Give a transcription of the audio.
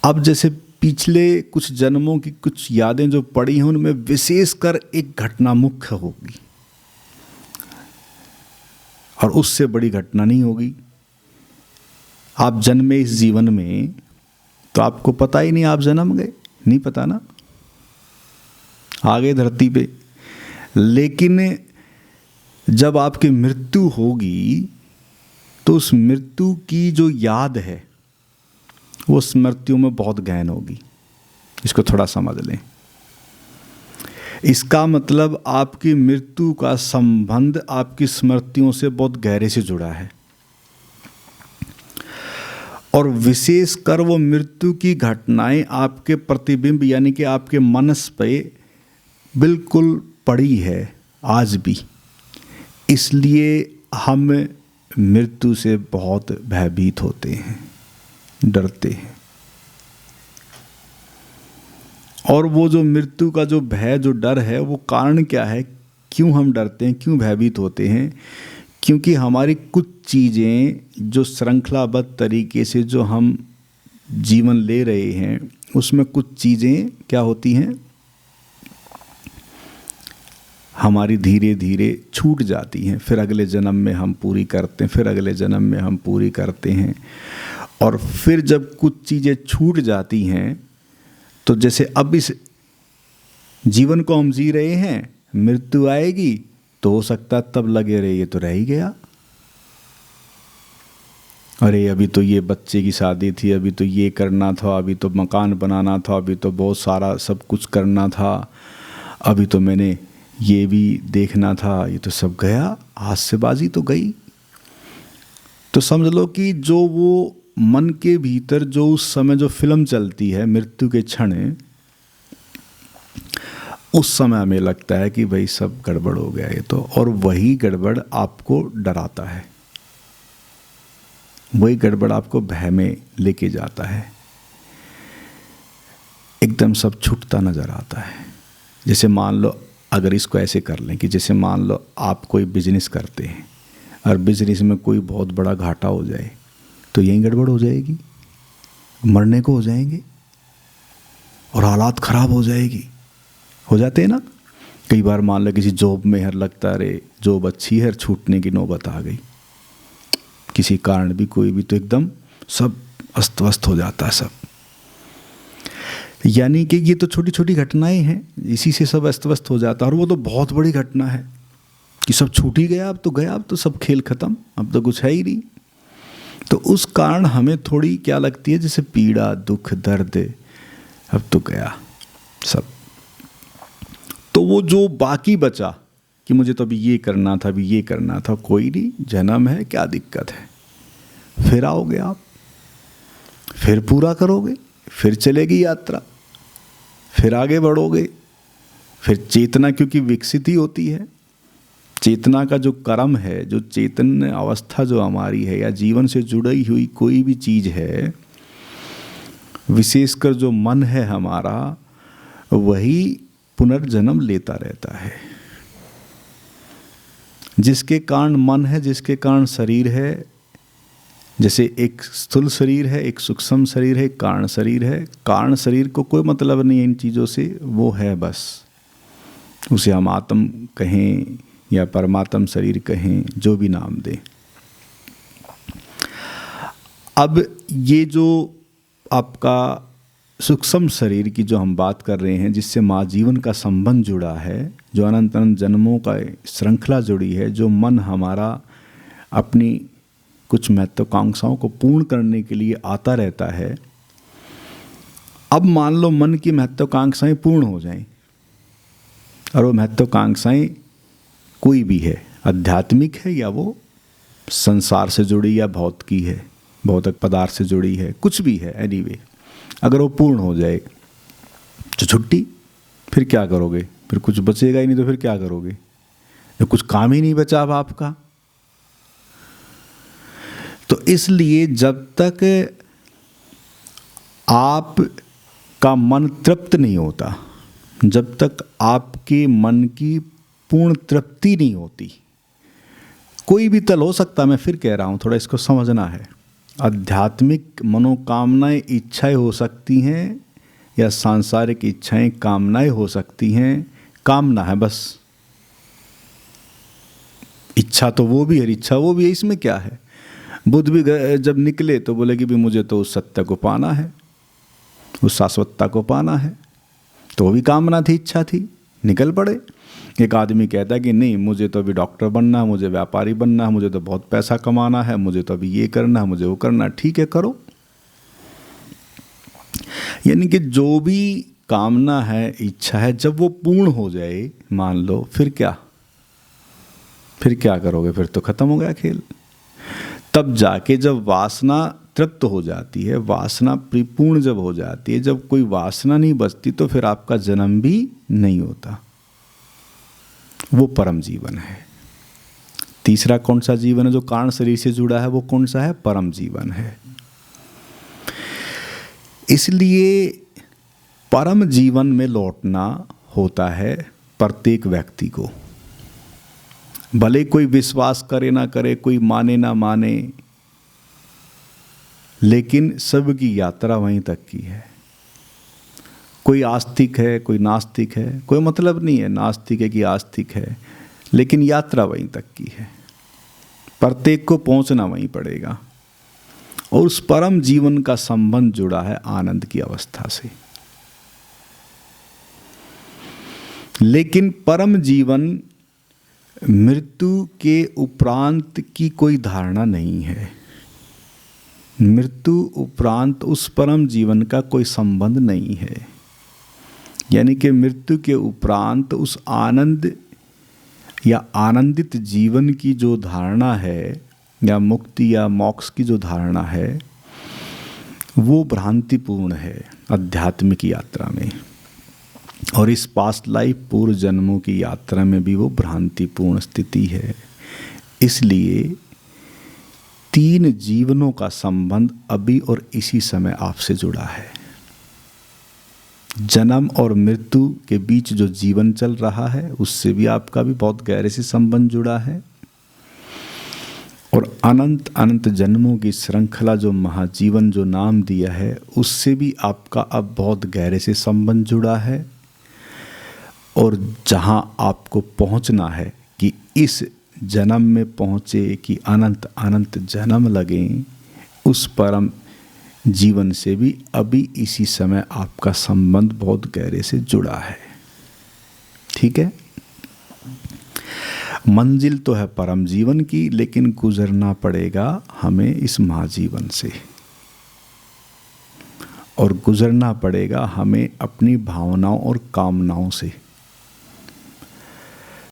अब जैसे पिछले कुछ जन्मों की कुछ यादें जो पड़ी हैं उनमें विशेषकर एक घटना मुख्य होगी और उससे बड़ी घटना नहीं होगी। आप जन्मे इस जीवन में तो आपको पता ही नहीं आप जन्म गए, नहीं पता ना, आ गए धरती पे। लेकिन जब आपकी मृत्यु होगी तो उस मृत्यु की जो याद है वो स्मृतियों में बहुत गहन होगी। इसको थोड़ा समझ लें। इसका मतलब आपकी मृत्यु का संबंध आपकी स्मृतियों से बहुत गहरे से जुड़ा है और विशेषकर वो मृत्यु की घटनाएं आपके प्रतिबिंब यानी कि आपके मनस पे बिल्कुल पड़ी है आज भी। इसलिए हम मृत्यु से बहुत भयभीत होते हैं, डरते हैं। और वो जो मृत्यु का जो भय, जो डर है, वो कारण क्या है, क्यों हम डरते हैं, क्यों भयभीत होते हैं? क्योंकि हमारी कुछ चीज़ें जो श्रृंखलाबद्ध तरीके से जो हम जीवन ले रहे हैं उसमें कुछ चीज़ें क्या होती हैं, हमारी धीरे धीरे छूट जाती हैं। फिर अगले जन्म में हम पूरी करते हैं, फिर अगले जन्म में हम पूरी करते हैं। और फिर जब कुछ चीज़ें छूट जाती हैं तो जैसे अब इस जीवन को हम जी रहे हैं, मृत्यु आएगी तो हो सकता तब लगे रहे ये तो रह ही गया, अरे अभी तो ये बच्चे की शादी थी, अभी तो ये करना था, अभी तो मकान बनाना था, अभी तो बहुत सारा सब कुछ करना था, अभी तो मैंने ये भी देखना था, ये तो सब गया, हाथ से बाजी तो गई। तो समझ लो कि जो वो मन के भीतर जो उस समय जो फिल्म चलती है मृत्यु के क्षण, उस समय हमें लगता है कि भाई सब गड़बड़ हो गया ये तो, और वही गड़बड़ आपको डराता है, वही गड़बड़ आपको भय में लेके जाता है, एकदम सब छूटता नजर आता है। जैसे मान लो, अगर इसको ऐसे कर लें कि जैसे मान लो आप कोई बिजनेस करते हैं और बिजनेस में कोई बहुत बड़ा घाटा हो जाए तो यही गड़बड़ हो जाएगी, मरने को हो जाएंगे और हालात ख़राब हो जाएगी, हो जाते हैं ना। कई बार मान लो किसी जॉब में हर लगता है जॉब अच्छी है, छूटने की नौबत आ गई, किसी कारण भी कोई भी, तो एकदम सब अस्त व्यस्त हो जाता है सब। यानी कि ये तो छोटी छोटी घटनाएं हैं, इसी से सब अस्त व्यस्त हो जाता है। और वो तो बहुत बड़ी घटना है कि सब छूट ही गया, अब तो गया, अब तो सब खेल खत्म, अब तो कुछ है ही नहीं। तो उस कारण हमें थोड़ी क्या लगती है, जैसे पीड़ा, दुख, दर्द, अब तो गया सब। तो वो जो बाकी बचा कि मुझे तो अभी ये करना था, अभी ये करना था, कोई नहीं, जन्म है, क्या दिक्कत है, फिर आओगे आप, फिर पूरा करोगे, फिर चलेगी यात्रा, फिर आगे बढ़ोगे। फिर चेतना क्योंकि विकसित ही होती है, चेतना का जो कर्म है, जो चेतन अवस्था जो हमारी है या जीवन से जुड़ी हुई कोई भी चीज़ है, विशेषकर जो मन है हमारा, वही पुनर्जन्म लेता रहता है। जिसके कारण मन है, जिसके कारण शरीर है, जैसे एक स्थूल शरीर है, एक सूक्ष्म शरीर है, एक कारण शरीर है। कारण शरीर को कोई मतलब नहीं है इन चीज़ों से, वो है बस, उसे हम आत्म कहें या परमात्म शरीर कहें, जो भी नाम दें। अब ये जो आपका सूक्ष्म शरीर की जो हम बात कर रहे हैं, जिससे माँ जीवन का संबंध जुड़ा है, जो अनंत अनंत जन्मों का श्रृंखला जुड़ी है, जो मन हमारा अपनी कुछ महत्वाकांक्षाओं को पूर्ण करने के लिए आता रहता है। अब मान लो मन की महत्वाकांक्षाएं पूर्ण हो जाएं, और वो महत्वाकांक्षाएं कोई भी है, आध्यात्मिक है या वो संसार से जुड़ी या भौतिकी है, भौतिक पदार्थ से जुड़ी है, कुछ भी है, एनीवे, अगर वो पूर्ण हो जाए तो छुट्टी। फिर क्या करोगे, फिर कुछ बचेगा ही नहीं, तो फिर क्या करोगे, तो कुछ काम ही नहीं बचा अब आपका। तो इसलिए जब तक आप का मन तृप्त नहीं होता, जब तक आपके मन की पूर्ण तृप्ति नहीं होती, कोई भी तल हो सकता, मैं फिर कह रहा हूँ, थोड़ा इसको समझना है। आध्यात्मिक मनोकामनाएं इच्छाएं हो सकती हैं या सांसारिक इच्छाएं कामनाएं हो सकती हैं। कामना है बस, इच्छा तो वो भी है, इच्छा वो भी है, इसमें क्या है। बुद्ध भी जब निकले तो बोले कि भी मुझे तो उस सत्य को पाना है, उस शाश्वतता को पाना है, तो वो भी कामना थी, इच्छा थी, निकल पड़े। एक आदमी कहता है कि नहीं मुझे तो अभी डॉक्टर बनना है, मुझे व्यापारी बनना है, मुझे तो बहुत पैसा कमाना है, मुझे तो अभी ये करना है, मुझे वो करना है। ठीक है, करो। यानी कि जो भी कामना है, इच्छा है, जब वो पूर्ण हो जाए मान लो, फिर क्या करोगे? फिर तो खत्म हो गया खेल। तब जाके जब वासना तृप्त हो जाती है, वासना परिपूर्ण जब हो जाती है, जब कोई वासना नहीं बचती, तो फिर आपका जन्म भी नहीं होता। वो परम जीवन है। तीसरा कौन सा जीवन है जो कारण शरीर से जुड़ा है? वो कौन सा है? परम जीवन है। इसलिए परम जीवन में लौटना होता है प्रत्येक व्यक्ति को, भले कोई विश्वास करे ना करे, कोई माने ना माने, लेकिन सबकी यात्रा वहीं तक की है। कोई आस्तिक है, कोई नास्तिक है, कोई मतलब नहीं है नास्तिक है कि आस्तिक है, लेकिन यात्रा वहीं तक की है। प्रत्येक को पहुंचना वहीं पड़ेगा। और उस परम जीवन का संबंध जुड़ा है आनंद की अवस्था से। लेकिन परम जीवन मृत्यु के उपरांत की कोई धारणा नहीं है। मृत्यु उपरांत उस परम जीवन का कोई संबंध नहीं है। यानी कि मृत्यु के उपरांत उस आनंद या आनंदित जीवन की जो धारणा है, या मुक्ति या मोक्ष की जो धारणा है, वो भ्रांतिपूर्ण है आध्यात्मिक यात्रा में। और इस पास्ट लाइफ पूर्व जन्मों की यात्रा में भी वो भ्रांतिपूर्ण स्थिति है। इसलिए 3 जीवनों का संबंध अभी और इसी समय आपसे जुड़ा है। जन्म और मृत्यु के बीच जो जीवन चल रहा है, उससे भी आपका भी बहुत गहरे से संबंध जुड़ा है। और अनंत अनंत जन्मों की श्रृंखला जो महाजीवन जो नाम दिया है, उससे भी आपका अब बहुत गहरे से संबंध जुड़ा है। और जहाँ आपको पहुँचना है कि इस जन्म में पहुँचे कि अनंत अनंत जन्म लगें, उस परम जीवन से भी अभी इसी समय आपका संबंध बहुत गहरे से जुड़ा है। ठीक है, मंजिल तो है परम जीवन की, लेकिन गुजरना पड़ेगा हमें इस महाजीवन से, और गुजरना पड़ेगा हमें अपनी भावनाओं और कामनाओं से।